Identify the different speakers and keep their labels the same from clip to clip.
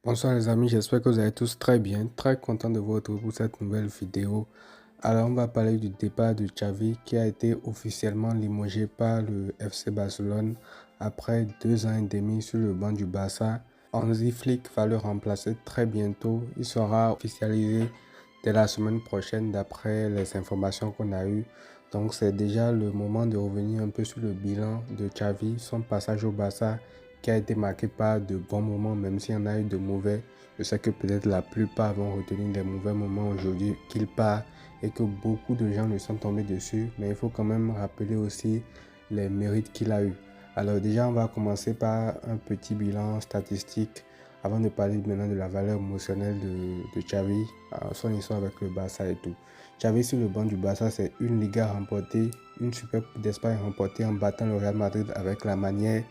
Speaker 1: Bonsoir les amis, j'espère que vous allez tous très bien, très content de vous retrouver pour cette nouvelle vidéo. Alors on va parler du départ de Xavi qui a été officiellement limogé par le FC Barcelone après 2 ans et demi sur le banc du Barça. Hansi Flick va le remplacer très bientôt, il sera officialisé dès la semaine prochaine d'après les informations qu'on a eues. Donc c'est déjà le moment de revenir un peu sur le bilan de Xavi, son passage au Barça qui a été marqué par de bons moments, même s'il y en a eu de mauvais. Je sais que peut-être la plupart vont retenir des mauvais moments aujourd'hui qu'il part et que beaucoup de gens lui sont tombés dessus, mais il faut quand même rappeler aussi les mérites qu'il a eu. Alors déjà, on va commencer par un petit bilan statistique avant de parler maintenant de la valeur émotionnelle de Xavi, son histoire avec le Barça et tout. Xavi sur le banc du Barça, c'est une Liga remportée, une Super Coupe d'Espagne remportée en battant le Real Madrid avec la manière,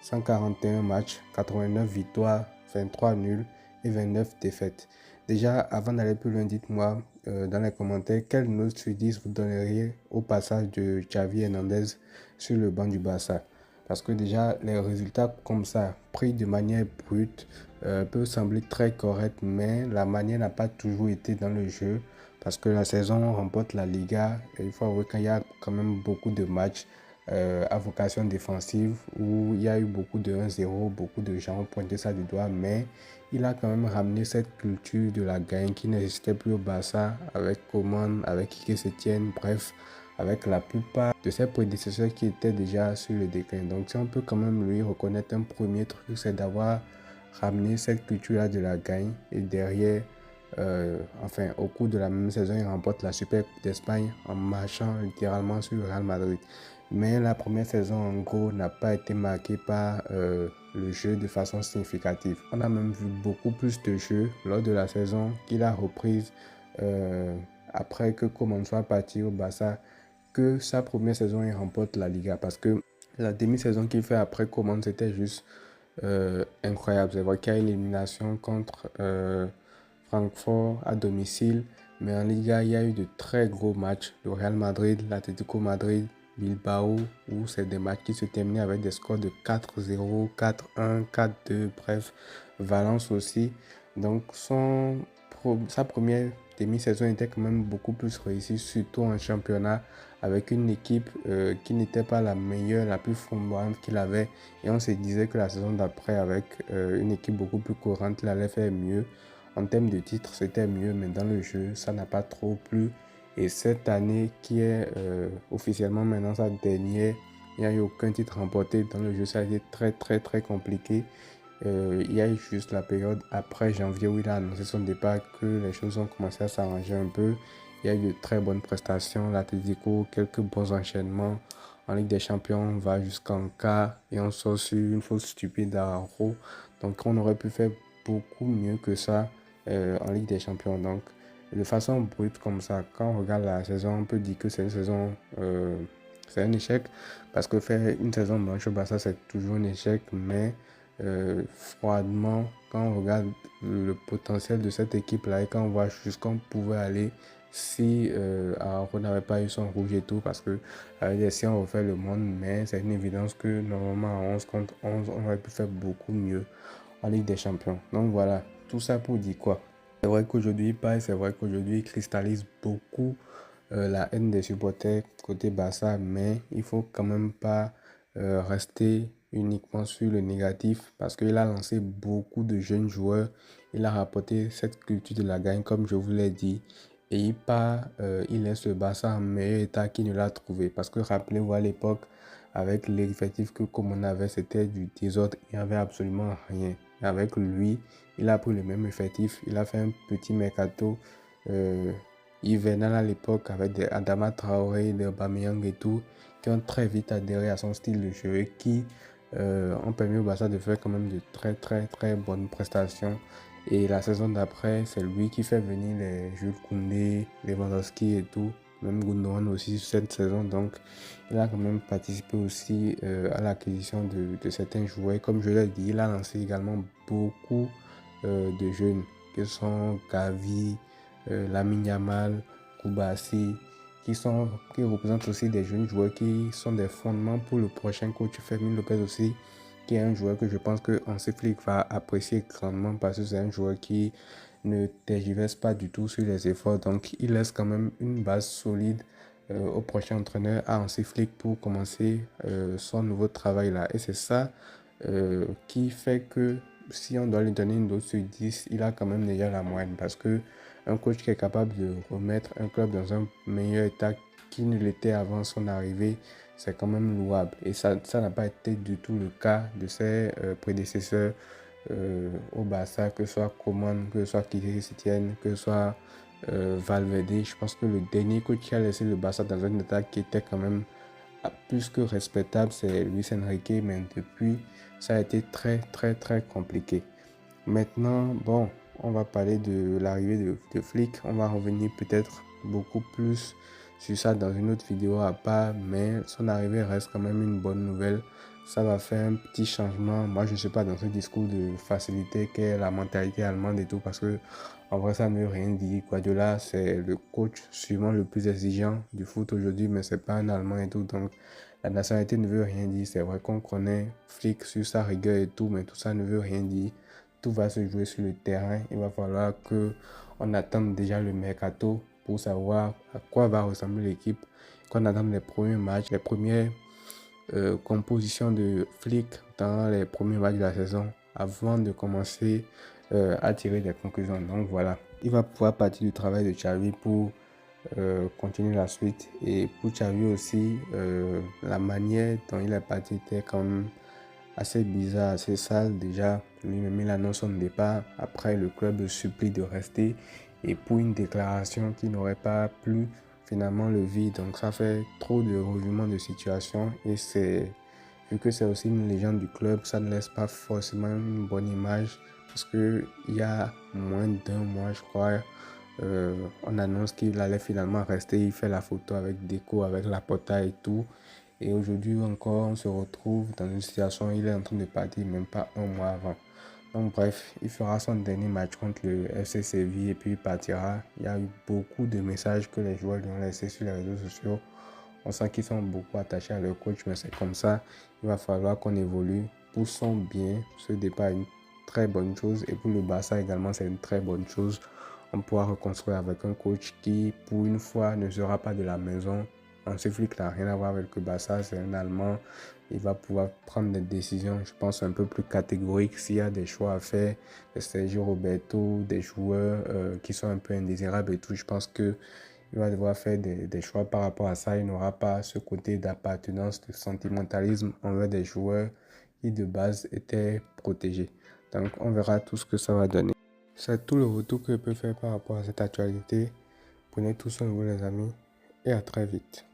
Speaker 1: 141 matchs, 89 victoires, 23 nuls et 29 défaites. Déjà, avant d'aller plus loin, dites-moi dans les commentaires quelle note sur 10 vous donneriez au passage de Xavi Hernandez sur le banc du Barça. Parce que déjà, les résultats comme ça, pris de manière brute, peuvent sembler très corrects, mais la manière n'a pas toujours été dans le jeu. Parce que la saison, on remporte la Liga, et il faut avouer qu'il y a quand même beaucoup de matchs à vocation défensive où il y a eu beaucoup de 1-0, beaucoup de gens ont pointé ça du doigt, mais il a quand même ramené cette culture de la gagne qui n'existait plus au Barça avec Coman, avec Quique Setién, bref, avec la plupart de ses prédécesseurs qui étaient déjà sur le déclin. Donc si on peut quand même lui reconnaître un premier truc, c'est d'avoir ramené cette culture-là de la gagne et derrière enfin, au cours de la même saison, il remporte la Super Coupe d'Espagne en marchant littéralement sur le Real Madrid. Mais la première saison, en gros, n'a pas été marquée par le jeu de façon significative. On a même vu beaucoup plus de jeux lors de la saison qu'il a reprise après que Koeman soit parti au Barça que sa première saison, il remporte la Liga. Parce que la demi-saison qu'il fait après Koeman, c'était juste incroyable. C'est vrai qu'il y a une élimination contre Francfort à domicile. Mais en Liga, il y a eu de très gros matchs. Le Real Madrid, l'Atlético Madrid, Bilbao, où c'est des matchs qui se terminaient avec des scores de 4-0, 4-1, 4-2, bref, Valence aussi. Donc sa première demi-saison était quand même beaucoup plus réussie, surtout en championnat, avec une équipe qui n'était pas la meilleure, la plus flamboyante qu'il avait. Et on se disait que la saison d'après, avec une équipe beaucoup plus courante, il allait faire mieux. En termes de titres, c'était mieux, mais dans le jeu, ça n'a pas trop plu. Et cette année, qui est officiellement maintenant sa dernière, il n'y a eu aucun titre remporté dans le jeu. Ça a été très, très, très compliqué. Il y a eu juste la période après janvier où il a annoncé son départ que les choses ont commencé à s'arranger un peu. Il y a eu de très bonnes prestations. L'Atlético, quelques bons enchaînements. En Ligue des Champions, on va jusqu'en quart et on sort sur une faute stupide à Arro. Donc on aurait pu faire beaucoup mieux que ça en Ligue des Champions. Donc de façon brute comme ça, quand on regarde la saison, on peut dire que c'est une saison, c'est un échec. Parce que faire une saison blanche au Barça, c'est toujours un échec. Mais froidement, quand on regarde le potentiel de cette équipe-là et quand on voit jusqu'où on pouvait aller si Araujo n'avait pas eu son rouge et tout, parce que avec des si on refait le monde, mais c'est une évidence que normalement à 11 contre 11, on aurait pu faire beaucoup mieux en Ligue des Champions. Donc voilà, tout ça pour dire quoi? C'est vrai qu'aujourd'hui, pareil, c'est vrai qu'aujourd'hui, il cristallise beaucoup la haine des supporters côté Barça, mais il faut quand même pas rester uniquement sur le négatif parce qu'il a lancé beaucoup de jeunes joueurs. Il a rapporté cette culture de la gagne, comme je vous l'ai dit. Et il laisse le Barça en meilleur état qu'il ne l'a trouvé. Parce que rappelez-vous à l'époque, avec l'effectif que comme on avait, c'était du désordre. Il n'y avait absolument rien. Et avec lui, il a pris le même effectif. Il a fait un petit mercato euh, hivernal à l'époque avec des Adama Traoré, des Aubameyang et tout, qui ont très vite adhéré à son style de jeu et qui ont permis au Barça de faire quand même de très très très bonnes prestations. Et la saison d'après, c'est lui qui fait venir les Jules Koundé, Lewandowski et tout, même Gundogan aussi cette saison. Donc, il a quand même participé aussi à l'acquisition de certains joueurs. Comme je l'ai dit, il a lancé également beaucoup de jeunes, que sont Gavi, Lamine Yamal, Koubassi, qui représentent aussi des jeunes joueurs qui sont des fondements pour le prochain coach Fermin Lopez aussi, qui est un joueur que je pense que Hansi Flick va apprécier grandement parce que c'est un joueur qui ne tergiverse pas du tout sur les efforts. Donc, il laisse quand même une base solide au prochain entraîneur, à Hansi Flick, pour commencer son nouveau travail là. Et c'est ça qui fait que si on doit lui donner une note sur 10, il a quand même déjà la moyenne parce que un coach qui est capable de remettre un club dans un meilleur état qu'il ne l'était avant son arrivée, c'est quand même louable. Et ça n'a pas été du tout le cas de ses prédécesseurs au Barça, que ce soit Koeman, que ce soit Quique Setién, que ce soit Valverde. Je pense que le dernier coach qui a laissé le Barça dans un état qui était quand même plus que respectable, c'est Luis Enrique, mais depuis, ça a été très, très, très compliqué. Maintenant, bon, on va parler de l'arrivée de Flick. On va revenir peut-être beaucoup plus sur ça dans une autre vidéo à part, mais son arrivée reste quand même une bonne nouvelle. Ça va faire un petit changement. Moi, je ne suis pas dans ce discours de facilité qu'est la mentalité allemande et tout, parce que en vrai, ça ne veut rien dire. Guardiola, c'est le coach sûrement le plus exigeant du foot aujourd'hui, mais c'est pas un Allemand et tout. Donc, la nationalité ne veut rien dire. C'est vrai qu'on connaît Flick sur sa rigueur et tout, mais tout ça ne veut rien dire. Tout va se jouer sur le terrain. Il va falloir que on attende déjà le mercato pour savoir à quoi va ressembler l'équipe. Qu'on attende les premiers matchs, les premières compositions de Flick dans les premiers matchs de la saison avant de commencer à tirer des conclusions. Donc voilà, il va pouvoir partir du travail de Xavi pour continuer la suite. Et pour Xavi aussi, la manière dont il est parti était quand même assez bizarre, assez sale. Déjà, lui-même il annonce son départ. Après, le club le supplie de rester. Et pour une déclaration qui n'aurait pas plu, finalement le vide. Donc ça fait trop de revirements de situation. Et c'est, vu que c'est aussi une légende du club, ça ne laisse pas forcément une bonne image. Parce que il y a moins d'un mois, je crois, on annonce qu'il allait finalement rester. Il fait la photo avec Deco, avec la Laporta et tout. Et aujourd'hui encore, on se retrouve dans une situation où il est en train de partir même pas un mois avant. Donc bref, il fera son dernier match contre le FC Séville et puis il partira. Il y a eu beaucoup de messages que les joueurs lui ont laissés sur les réseaux sociaux. On sent qu'ils sont beaucoup attachés à leur coach, mais c'est comme ça. Il va falloir qu'on évolue pour son bien. Ce départ est une très bonne chose et pour le Barça également, c'est une très bonne chose. On pourra reconstruire avec un coach qui, pour une fois, ne sera pas de la maison. Hansi Flick n'a rien à voir avec le Barça, c'est un Allemand. Il va pouvoir prendre des décisions, je pense, un peu plus catégoriques s'il y a des choix à faire. Sergio Roberto, des joueurs qui sont un peu indésirables et tout. Je pense que il va devoir faire des choix par rapport à ça. Il n'aura pas ce côté d'appartenance, de sentimentalisme envers des joueurs qui de base étaient protégés. Donc on verra tout ce que ça va donner. C'est tout le retour que je peux faire par rapport à cette actualité. Prenez tout soin de vous les amis et à très vite.